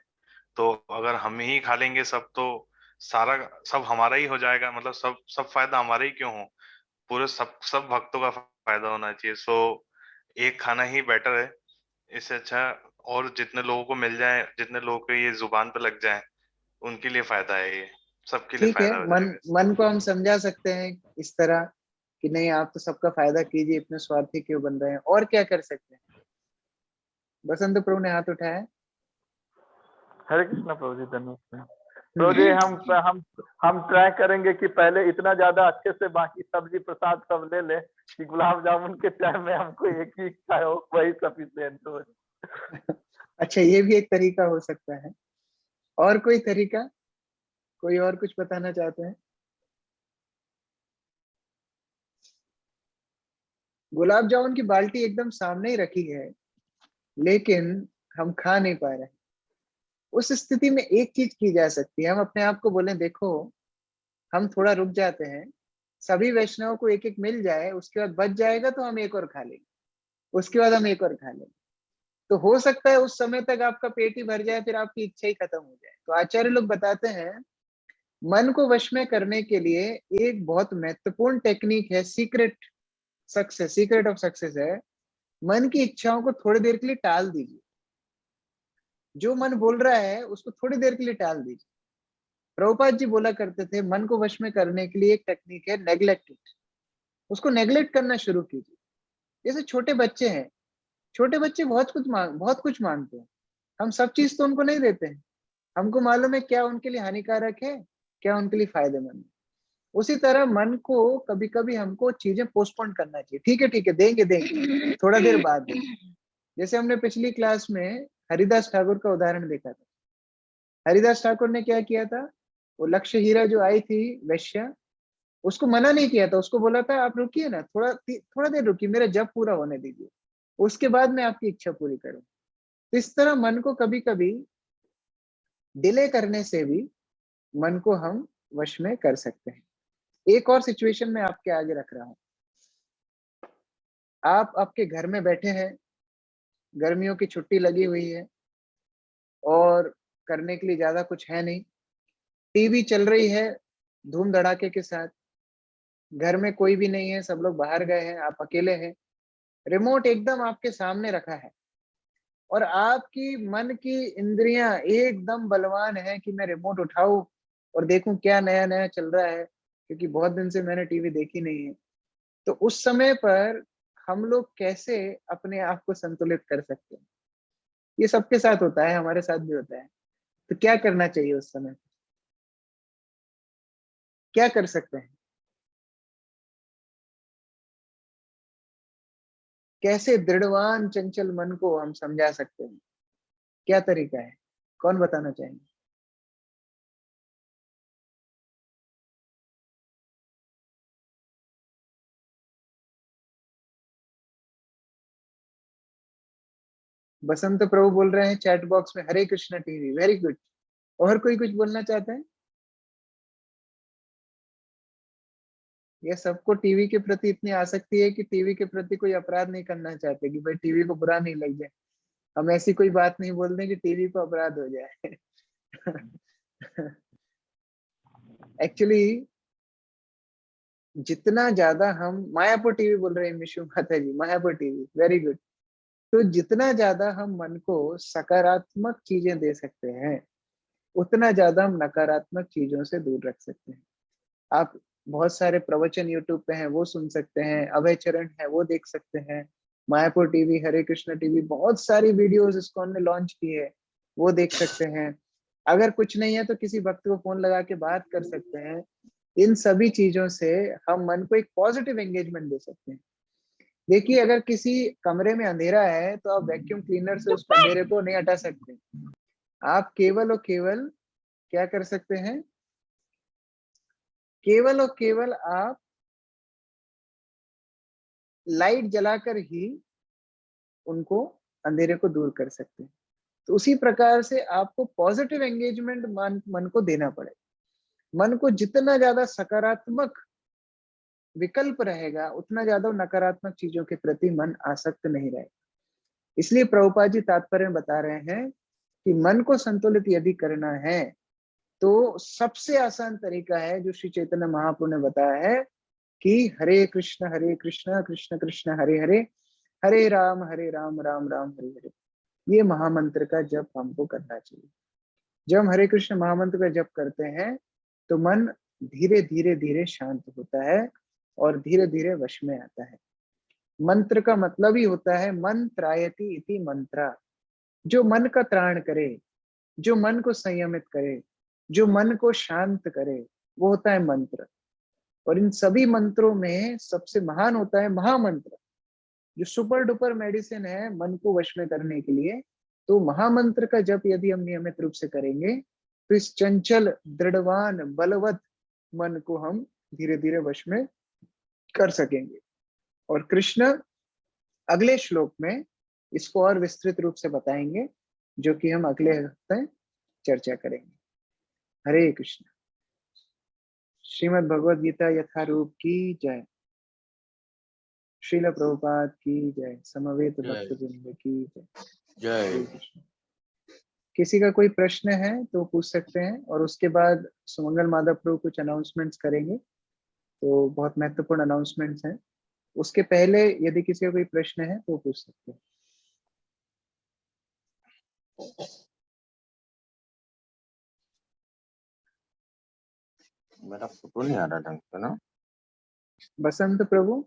तो अगर हम ही खा लेंगे सब, तो सारा सब हमारा ही हो जाएगा, मतलब सब सब फायदा हमारा ही क्यों हो? पूरे सब सब भक्तों का फायदा होना चाहिए। सो एक खाना ही बेटर है। इससे अच्छा और जितने लोगों को मिल जाए, जितने लोगों को ये जुबान पे लग जाए, उनके लिए फायदा है ये, सबके लिए ठीक है, फायदा हो मन जाएगा इससे। मन को हम समझा सकते हैं इस तरह कि नहीं, आप तो सबका फायदा कीजिए, इतने स्वार्थी क्यों बन रहे हैं, और क्या कर सकते हैं? बसंत प्रभु ने हाथ उठाया। हरे कृष्णा प्रभु जी, धन्यवाद प्रभु जी। हम्म। हम ट्राई करेंगे कि पहले इतना ज्यादा अच्छे से बाकी सब्जी प्रसाद सब ले ले कि गुलाब जामुन के टाइम में हमको एक ही इच्छा हो, वही सफिशियंट हो। अच्छा, ये भी एक तरीका हो सकता है। और कोई तरीका, कोई और कुछ बताना चाहते हैं? गुलाब जामुन की बाल्टी एकदम सामने ही रखी है, लेकिन हम खा नहीं पा रहे। उस स्थिति में एक चीज की जा सकती है, हम अपने आप को बोलें, देखो हम थोड़ा रुक जाते हैं, सभी वैष्णवों को एक एक मिल जाए, उसके बाद बच जाएगा तो हम एक और खा लेंगे, उसके बाद हम एक और खा लेंगे। तो हो सकता है उस समय तक आपका पेट ही भर जाए, फिर आपकी इच्छा ही खत्म हो जाए। तो आचार्य लोग बताते हैं, मन को वश में करने के लिए एक बहुत महत्वपूर्ण टेक्निक है, सीक्रेट ऑफ सक्सेस है, मन की इच्छाओं को थोड़ी देर के लिए टाल दीजिए। जो मन बोल रहा है उसको थोड़ी देर के लिए टाल दीजिए। प्रभुपाद जी बोला करते थे, मन को वश में करने के लिए एक टेक्निक है, नेग्लेक्ट इट। उसको नेग्लेक्ट करना शुरू कीजिए। जैसे छोटे बच्चे हैं, छोटे बच्चे बहुत कुछ मांगते हैं, हम सब चीज तो उनको नहीं देते हैं। हमको मालूम है क्या उनके लिए हानिकारक है, क्या उनके लिए फायदेमंद है। उसी तरह मन को कभी कभी हमको चीजें पोस्टपोन करना चाहिए। ठीक है, देंगे देंगे, थोड़ा देर बाद देंगे। जैसे हमने पिछली क्लास में हरिदास ठाकुर का उदाहरण देखा था। हरिदास ठाकुर ने क्या किया था, वो लक्ष्य हीरा जो आई थी वैश्या, उसको मना नहीं किया था, उसको बोला था आप रुकिए ना, थोड़ा देर रुकिए, मेरा जब पूरा होने दीजिए, उसके बाद मैं आपकी इच्छा पूरी करूँ। तो इस तरह मन को कभी कभी डिले करने से भी मन को हम वश में कर सकते हैं। एक और सिचुएशन में आपके आगे रख रहा हूं। आप आपके घर में बैठे हैं, गर्मियों की छुट्टी लगी हुई है और करने के लिए ज्यादा कुछ है नहीं, टीवी चल रही है धूम धड़ाके के साथ, घर में कोई भी नहीं है, सब लोग बाहर गए हैं, आप अकेले हैं, रिमोट एकदम आपके सामने रखा है और आपकी मन की इंद्रियां एकदम बलवान है कि मैं रिमोट उठाऊं और देखूं क्या नया नया चल रहा है, क्योंकि बहुत दिन से मैंने टीवी देखी नहीं है। तो उस समय पर हम लोग कैसे अपने आप को संतुलित कर सकते हैं? ये सबके साथ होता है, हमारे साथ भी होता है। तो क्या करना चाहिए उस समय, क्या कर सकते हैं? कैसे दृढ़वान चंचल मन को हम समझा सकते हैं? क्या तरीका है, कौन बताना चाहेंगे? बसंत प्रभु बोल रहे हैं चैट बॉक्स में, हरे कृष्णा टीवी, वेरी गुड। और कोई कुछ बोलना चाहता है? या सबको टीवी के प्रति इतनी आसक्ति है कि टीवी के प्रति कोई अपराध नहीं करना चाहते कि भाई टीवी को बुरा नहीं लग जाए, हम ऐसी कोई बात नहीं बोल दें कि टीवी को अपराध हो जाए। एक्चुअली जितना ज्यादा हम, मायापुर टीवी बोल रहे हैं मिशु माता जी, मायापुर टीवी, वेरी गुड। तो जितना ज्यादा हम मन को सकारात्मक चीजें दे सकते हैं, उतना ज्यादा हम नकारात्मक चीजों से दूर रख सकते हैं। आप बहुत सारे प्रवचन यूट्यूब पे हैं, वो सुन सकते हैं, अभय चरण है वो देख सकते हैं, मायापुर टीवी, हरे कृष्णा टीवी, बहुत सारी वीडियोस इसको ने लॉन्च की है, वो देख सकते हैं। अगर कुछ नहीं है तो किसी भक्त को फोन लगा के बात कर सकते हैं। इन सभी चीजों से हम मन को एक पॉजिटिव एंगेजमेंट दे सकते हैं। देखिए, अगर किसी कमरे में अंधेरा है तो आप वैक्यूम क्लीनर से उस अंधेरे को नहीं हटा सकते। आप केवल और केवल क्या कर सकते हैं, केवल और केवल आप लाइट जलाकर ही उनको अंधेरे को दूर कर सकते हैं। तो उसी प्रकार से आपको पॉजिटिव एंगेजमेंट मन को देना पड़ेगा। मन को जितना ज्यादा सकारात्मक विकल्प रहेगा, उतना ज्यादा नकारात्मक चीजों के प्रति मन आसक्त नहीं रहेगा। इसलिए प्रभुपाद जी तात्पर्य में बता रहे हैं कि मन को संतुलित यदि करना है तो सबसे आसान तरीका है जो श्री चैतन्य महाप्रभु ने बताया है कि हरे कृष्ण कृष्ण कृष्ण हरे हरे, हरे राम राम राम हरे हरे। ये महामंत्र का जप हमको करना चाहिए। जब हम हरे कृष्ण महामंत्र का जप करते हैं तो मन धीरे धीरे धीरे शांत होता है और धीरे धीरे वश में आता है। मंत्र का मतलब ही होता है मन त्रायति इति मंत्रा, जो मन का त्राण करे, जो मन को संयमित करे, जो मन को शांत करे, वो होता है मंत्र। और इन सभी मंत्रों में सबसे महान होता है महामंत्र, जो सुपर डुपर मेडिसिन है मन को वश में करने के लिए। तो महामंत्र का जप यदि हम नियमित रूप से करेंगे तो इस चंचल दृढ़वान बलवत मन को हम धीरे धीरे वश में कर सकेंगे। और कृष्ण अगले श्लोक में इसको और विस्तृत रूप से बताएंगे, जो कि हम अगले हफ्ते चर्चा करेंगे। हरे कृष्ण। श्रीमद् भगवद गीता यथारूप की जय। श्रील प्रभुपाद की जय। समवेत भक्तवृंद की जय। जय। हरे कृष्ण। किसी का कोई प्रश्न है तो पूछ सकते हैं, और उसके बाद सुमंगल माधव प्रभु कुछ अनाउंसमेंट्स करेंगे। तो बहुत महत्वपूर्ण अनाउंसमेंट्स हैं। उसके पहले यदि किसी का कोई प्रश्न है तो पूछ सकते हैं। मेरा फोटो नहीं आ रहा ढंग से ना। बसंत प्रभु।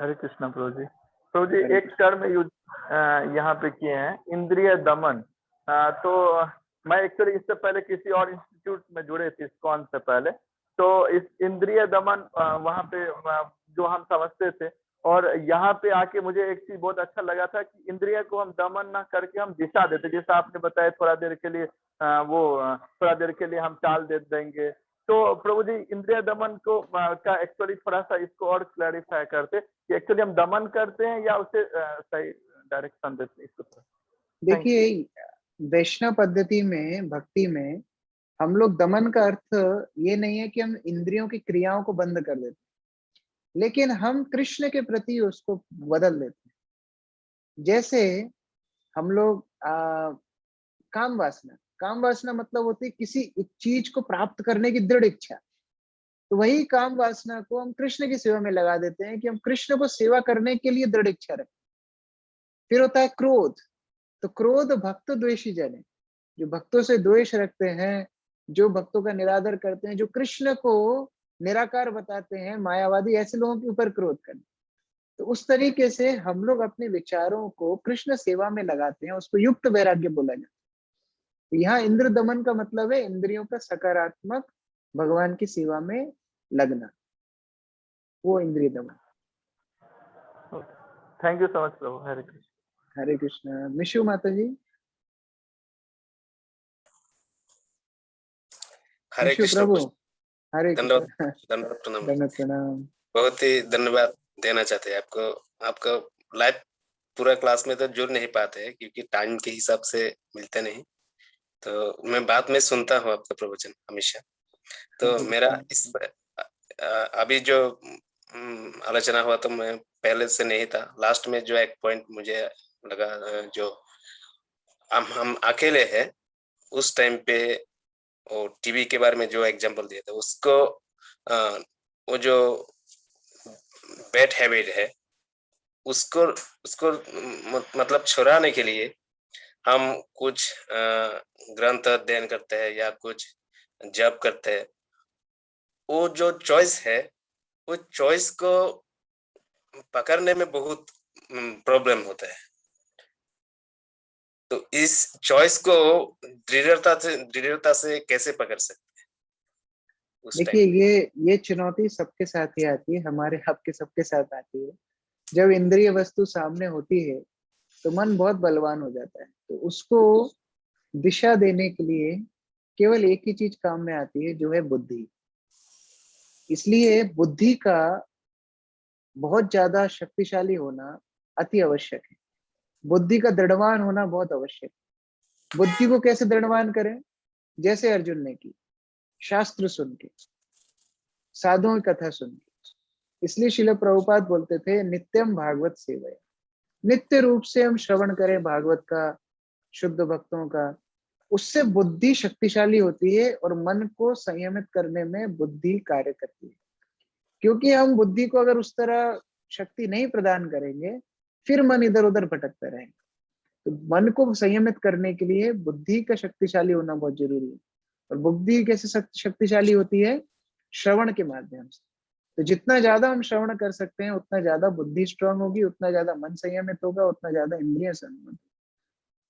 हरे कृष्ण प्रभु जी। प्रभु जी एक टर्म यूज यहाँ पे किए हैं, इंद्रिय दमन। तो मैं एक्चुअली इससे पहले किसी और इंस्टीट्यूट में जुड़े थे इस्कॉन से पहले, तो इस इंद्रिय दमन वहाँ पे जो हम समझते थे, और यहाँ पे आके मुझे एक चीज बहुत अच्छा लगा था कि इंद्रिय को हम दमन ना करके हम दिशा देते, जैसा आपने बताया थोड़ा देर के लिए थोड़ा देर के लिए हम चाल दे देंगे। तो प्रभु जी इंद्रिय दमन को का एक्चुअली थोड़ा सा इसको और क्लैरिफाई करते कि एक्चुअली हम दमन करते हैं या उसे सही डायरेक्शन देते हैं इसको। देखिए, वैष्णव पद्धति में, भक्ति में हम लोग दमन का अर्थ ये नहीं है कि हम इंद्रियों की क्रियाओं को बंद कर देते, लेकिन हम कृष्ण के प्रति उसको बदल देते हैं। जैसे हम लोग काम वासना मतलब होती है किसी एक चीज को प्राप्त करने की दृढ़ इच्छा। तो वही काम वासना को हम कृष्ण की सेवा में लगा देते हैं कि हम कृष्ण को सेवा करने के लिए दृढ़ इच्छा रखें। फिर होता है क्रोध। तो क्रोध भक्त द्वेषी जन है, जो भक्तों से द्वेष रखते हैं, जो भक्तों का निरादर करते हैं, जो कृष्ण को निराकार बताते हैं, मायावादी, ऐसे लोगों के ऊपर क्रोध करते। तो उस तरीके से हम लोग अपने विचारों को कृष्ण सेवा में लगाते हैं, उसको युक्त वैराग्य बोला जाता है। तो यहाँ इंद्र दमन का मतलब है इंद्रियों का सकारात्मक भगवान की सेवा में लगना, वो इंद्रिय दमन। थैंक यू सो मच प्रभु। हरे कृष्ण। हरे कृष्ण। मिशु माता जी। हरे कृष्ण प्रभु। हरे धन्यवाद कृष्ण। प्रणाम। प्रणाम। बहुत ही धन्यवाद देना चाहते हैं आपको। आपका लाइव पूरा क्लास में तो जुड़ नहीं पाते हैं क्योंकि टाइम के हिसाब से मिलते नहीं, तो मैं बाद में सुनता हूँ आपका प्रवचन हमेशा। तो मेरा इस अभी जो आलोचना हुआ तो मैं पहले से नहीं था, लास्ट में जो एक पॉइंट मुझे लगा, जो हम अकेले हैं उस टाइम पे, वो टीवी के बारे में जो एग्जांपल दिया था उसको, वो जो बैड हैबिट है उसको मतलब छुड़ाने के लिए हम कुछ ग्रंथ अध्ययन करते हैं या कुछ जप करते हैं। वो जो चॉइस है, वो चॉइस को पकड़ने में बहुत प्रॉब्लम होता है। तो इस चॉइस को दृढ़ता से कैसे पकड़ सकते हैं? देखिए, ये चुनौती सबके साथ ही आती है, हमारे आपके सबके साथ आती है। जब इंद्रिय वस्तु सामने होती है तो मन बहुत बलवान हो जाता है। तो उसको दिशा देने के लिए केवल एक ही चीज काम में आती है, जो है बुद्धि। इसलिए बुद्धि का बहुत ज्यादा शक्तिशाली होना अति आवश्यक है। बुद्धि का दृढ़वान होना बहुत आवश्यक है। बुद्धि को कैसे दृढ़वान करें? जैसे अर्जुन ने की, शास्त्र सुन के, साधुओं की कथा सुन के। इसलिए शिल प्रभुपाद बोलते थे नित्यम भागवत सेवया, नित्य रूप से हम श्रवण करें भागवत का, शुद्ध भक्तों का। उससे बुद्धि शक्तिशाली होती है और मन को संयमित करने में बुद्धि कार्य करती है। क्योंकि हम बुद्धि को अगर उस तरह शक्ति नहीं प्रदान करेंगे, फिर मन इधर उधर भटकता रहेगा। तो मन को संयमित करने के लिए बुद्धि का शक्तिशाली होना बहुत जरूरी है। और बुद्धि कैसे शक्तिशाली होती है? श्रवण के माध्यम से। तो जितना ज्यादा हम श्रवण कर सकते हैं उतना ज्यादा बुद्धि स्ट्रांग होगी, उतना ज्यादा मन संयमित होगा, उतना ज्यादा इंद्रिय संयमित।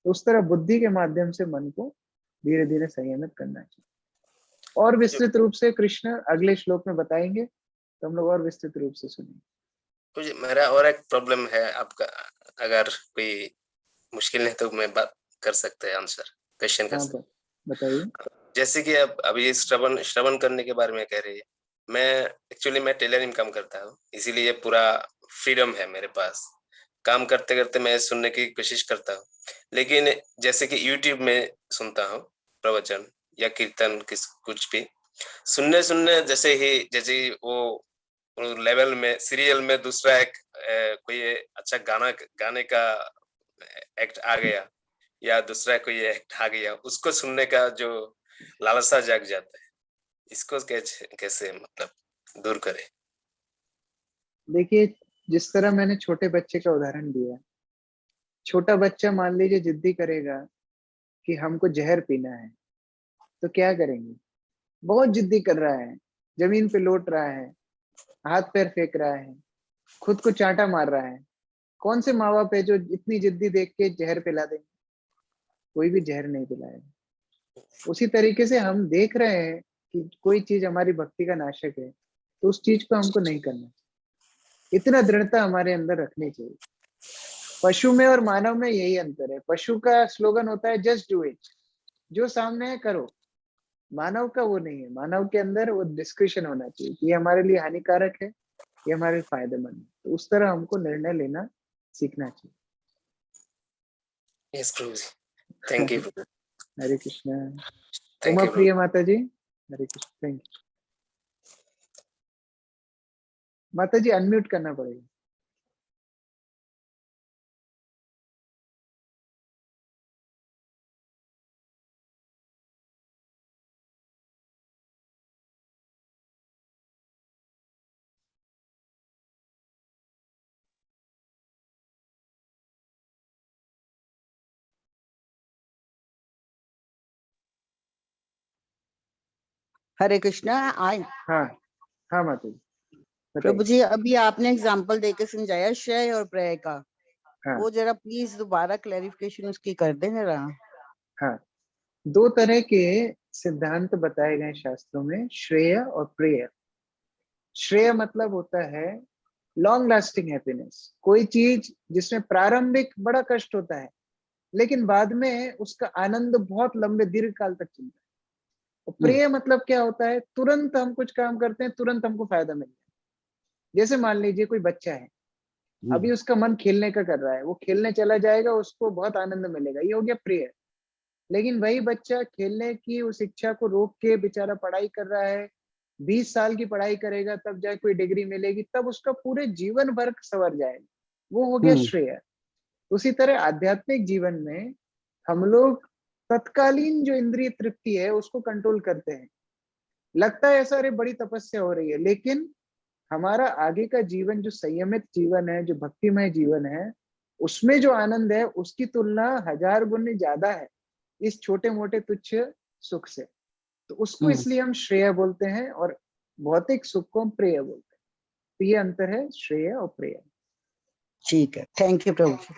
तो उस तरह बुद्धि के माध्यम से मन को धीरे धीरे संयमित करना चाहिए। और विस्तृत रूप से कृष्ण अगले श्लोक में बताएंगे, तो हम लोग और विस्तृत रूप से सुनेंगे। तो मेरा और एक प्रॉब्लम है, आपका अगर कोई मुश्किल नहीं तो मैं बात कर सकते हैं, आंसर क्वेश्चन कर सकते। बताइए। जैसे कि अब अभी श्रवण करने के बारे में कह रही है, मैं टेलरिंग काम करता हूँ, इसीलिए पूरा फ्रीडम है मेरे पास। काम करते करते मैं सुनने की कोशिश करता हूँ, लेकिन जैसे कि यूट्यूब में सुनता हूँ प्रवचन या कीर्तन कुछ भी सुनने जैसे वो लेवल में सीरियल में दूसरा एक कोई अच्छा गाने का एक्ट आ गया या दूसरा कोई एक्ट आ गया, उसको सुनने का जो लालसा जाग जाता है, इसको कैसे मतलब दूर करें? देखिए, जिस तरह मैंने छोटे बच्चे का उदाहरण दिया, छोटा बच्चा मान लीजिए जिद्दी करेगा कि हमको जहर पीना है, तो क्या करेंगे? बहुत जिद्दी कर रहा है, जमीन पे लौट रहा है, हाथ पैर फेंक रहा है, खुद को चांटा मार रहा है। कौन से माँ बाप है जो इतनी जिद्दी देख के जहर पिला देंगे? कोई भी जहर नहीं पिलाएगा। उसी तरीके से हम देख रहे हैं कि कोई चीज हमारी भक्ति का नाशक है, तो उस चीज को हमको नहीं करना चाहिए। इतना दृढ़ता हमारे अंदर रखनी चाहिए। पशु में और मानव में यही अंतर है। पशु का स्लोगन होता है जस्ट डू इट, जो सामने है करो। मानव का वो नहीं है। मानव के अंदर वो डिस्क्रिशन होना चाहिए कि ये हमारे लिए हानिकारक है, ये हमारे लिए फायदेमंद है। तो उस तरह हमको निर्णय लेना सीखना चाहिए। यस प्रभु जी, thank you. Hare Krishna. Thank उमा यू प्रिय माता जी, हरे कृष्ण। थैंक यू माता जी, अनम्यूट करना पड़ेगा। हरे कृष्णा। आए हाँ हाँ माता जी, प्रभु जी, अभी आपने एग्जाम्पल देके समझाया श्रेय और प्रेय का। हाँ वो जरा प्लीज दोबारा क्लैरिफिकेशन उसकी कर दें जरा। हाँ, दो तरह के सिद्धांत बताए गए शास्त्रों में, श्रेय और प्रेय। श्रेय मतलब होता है लॉन्ग लास्टिंग हैप्पीनेस। कोई चीज जिसमें प्रारंभिक बड़ा कष्ट होता है, लेकिन बाद में उसका आनंद बहुत लंबे दीर्घ काल तक चलता है। और प्रेय मतलब क्या होता है? तुरंत हम कुछ काम करते हैं, तुरंत हमको फायदा मिलता है। जैसे मान लीजिए कोई बच्चा है, अभी उसका मन खेलने का कर रहा है, वो खेलने चला जाएगा, उसको बहुत आनंद मिलेगा, ये हो गया प्रेय। लेकिन वही बच्चा खेलने की उस इच्छा को रोक के बेचारा पढ़ाई कर रहा है, 20 साल की पढ़ाई करेगा, तब जाए कोई डिग्री मिलेगी, तब उसका पूरे जीवन भर संवर जाएगा, वो हो गया श्रेय। उसी तरह आध्यात्मिक जीवन में हम लोग तत्कालीन जो इंद्रिय तृप्ति है उसको कंट्रोल करते हैं। लगता है ऐसा, अरे बड़ी तपस्या हो रही है, लेकिन हमारा आगे का जीवन जो संयमित जीवन है, जो भक्तिमय जीवन है, उसमें जो आनंद है उसकी तुलना 1000 गुना ज्यादा है इस छोटे मोटे तुच्छ सुख से। तो उसको इसलिए हम श्रेय बोलते हैं और भौतिक सुख को हम प्रेय बोलते हैं। तो ये अंतर है श्रेय और प्रेय। ठीक है, थैंक यू प्रभु जी।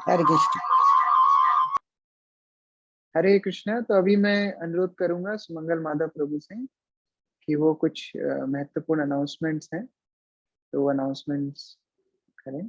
हरे कृष्ण। हरे कृष्णा। तो अभी मैं अनुरोध करूंगा सुमंगल माधव प्रभु से कि वो कुछ महत्वपूर्ण अनाउंसमेंट्स हैं, तो वो अनाउंसमेंट्स करें।